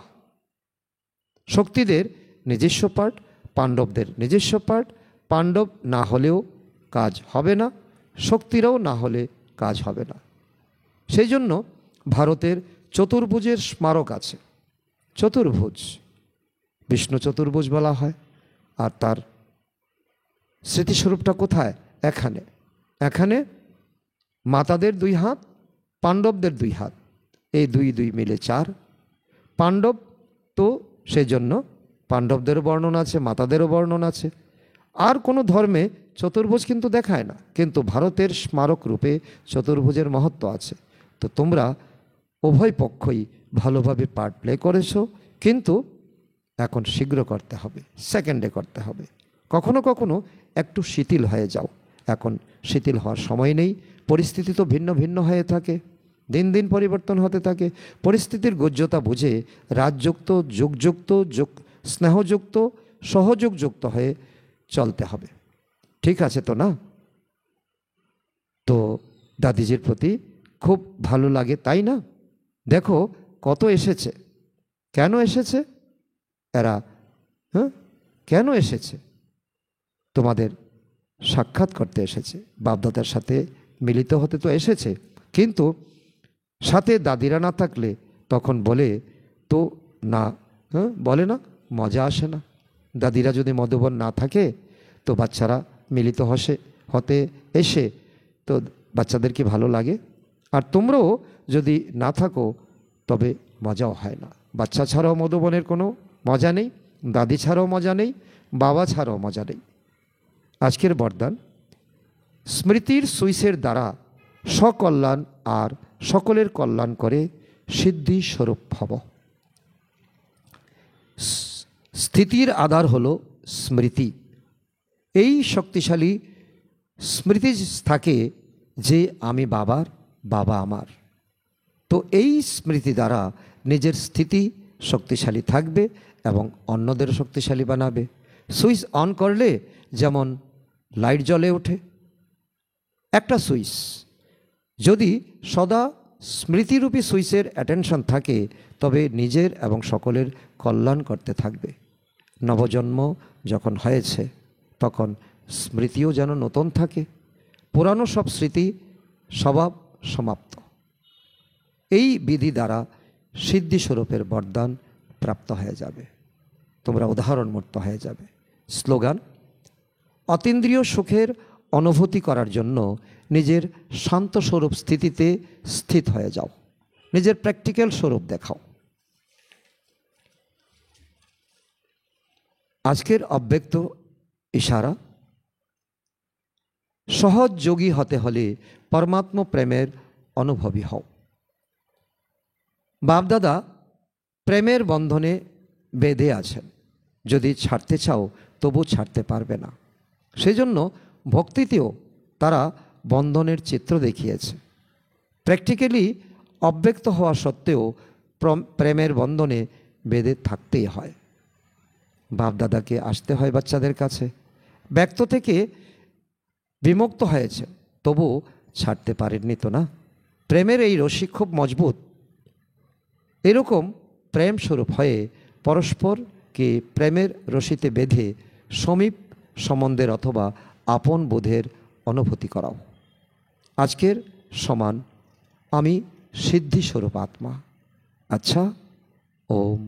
শক্তিদের নিজস্ব পার্ট, পাণ্ডবদের নিজস্ব পার্ট। পাণ্ডব না হলেও কাজ হবে না, শক্তিরাও না হলে কাজ হবে না। সেই জন্য ভারতের চতুর্ভুজের স্মারক আছে। চতুর্ভুজ, বিষ্ণু চতুর্ভুজ বলা হয়। আর তার স্মৃতিস্বরূপটা কোথায়? এখানে মাতাদের 2 হাত, পাণ্ডবদের 2 হাত, এই 2 মিলে 4 পাণ্ডব। তো সেই জন্য পাণ্ডবদেরও বর্ণনা আছে, মাতাদেরও বর্ণনা আছে। আর কোনো ধর্মে চতুর্ভুজ কিন্তু দেখায় না, কিন্তু ভারতের স্মারক রূপে চতুর্ভুজের মহত্ব আছে। তো তোমরা উভয় পক্ষই ভালোভাবে পার্ট প্লে করেছো, কিন্তু এখন শীঘ্র করতে হবে, সেকেন্ডে করতে হবে। কখনো কখনো একটু শিথিল হয়ে যাও। এখন শিথিল হওয়ার সময় নেই, পরিস্থিতি তো ভিন্ন ভিন্ন হয়ে থাকে, দিন দিন পরিবর্তন হতে থাকে। পরিস্থিতির গহ্যতা বুঝে রাজযুক্ত, যুগযুক্ত, স্নেহযুক্ত, সহযোগযুক্ত হয়ে চলতে হবে। ঠিক আছে তো না? তো দাদিজির প্রতি খুব ভালো লাগে, তাই না? দেখো কত এসেছে, কেন এসেছে এরা? হ্যাঁ, কেন এসেছে? তোমাদের সাক্ষাৎ করতে এসেছে, বাপদাদার সাথে মিলিত হতে তো এসেছে। কিন্তু সাথে দাদিরা না থাকলে তখন বলে তো না, হ্যাঁ বলে না, মজা আসে না। দাদিরা যদি মধুবন না থাকে তো বাচ্চারা মিলিত হতে এসে তো বাচ্চাদের কি ভালো লাগে? আর তোমরাও যদি না থাকো তবে মজাও হয় না। বাচ্চা ছাড়াও মধুবনের কোনো মজা নেই, দাদি ছাড়াও মজা নেই, বাবা ছাড়াও মজা নেই। আজকের বরদান, স্মৃতির সুইচের দ্বারা সকল্যাণ আর সকলের কল্যাণ করে সিদ্ধি স্বরূপ ভব। স্থিতির আধার হলো স্মৃতি। এই শক্তিশালী স্মৃতি থাকে যে আমি বাবার, বাবা আমার। তো এই স্মৃতি দ্বারা নিজের স্থিতি শক্তিশালী থাকবে এবং অন্যদের শক্তিশালী বানাবে। সুইচ অন করলে যেমন লাইট জ্বলে ওঠে, একটা সুইচ যদি সদা স্মৃতিরূপী সুইচের অ্যাটেনশন থাকে তবে নিজের এবং সকলের কল্যাণ করতে থাকবে। নবজন্ম যখন হয়েছে তখন স্মৃতিও যেন নতুন থাকে, পুরানো সব স্মৃতি স্বভাব সমাপ্ত। এই বিধি দ্বারা সিদ্ধিস্বরূপের বরদান প্রাপ্ত হয়ে যাবে, তোমরা উদাহরণমূর্ত হয়ে যাবে। স্লোগান: অতীন্দ্রিয় সুখের অনুভূতি করার জন্য নিজের শান্ত স্বরূপ স্থিতিতে স্থিত হয়ে যাও, নিজের প্র্যাকটিক্যাল স্বরূপ দেখাও। আজকের অব্যক্ত ইশারা: সহজ যোগী হতে হলে পরমাত্ম প্রেমের অনুভবী হও। বাপদাদা প্রেমের বন্ধনে বেঁধে আছেন, যদি ছাড়তে চাও তবু ছাড়তে পারবে না। সেজন্য ভক্তিতেও তারা বন্ধনের চিত্র দেখিয়েছে। প্র্যাকটিক্যালি অব্যক্ত হওয়া সত্ত্বেও প্রেমের বন্ধনে বেঁধে থাকতেই হয়। বাপদাদাকে আসতে হয় বাচ্চাদের কাছে, ব্যক্ত থেকে বিমুক্ত হয়েছে তবু ছাড়তে পারেননি তো না। প্রেমের এই রশি খুব মজবুত। এরকম প্রেম স্বরূপ হয়ে পরস্পরকে প্রেমের রশিতে বেঁধে সমীপ সম্বন্ধের অথবা আপন বোধের অনুভূতি করাও। আজকের সমান আমি সিদ্ধিস্বরূপ আত্মা। আচ্ছা, ওম।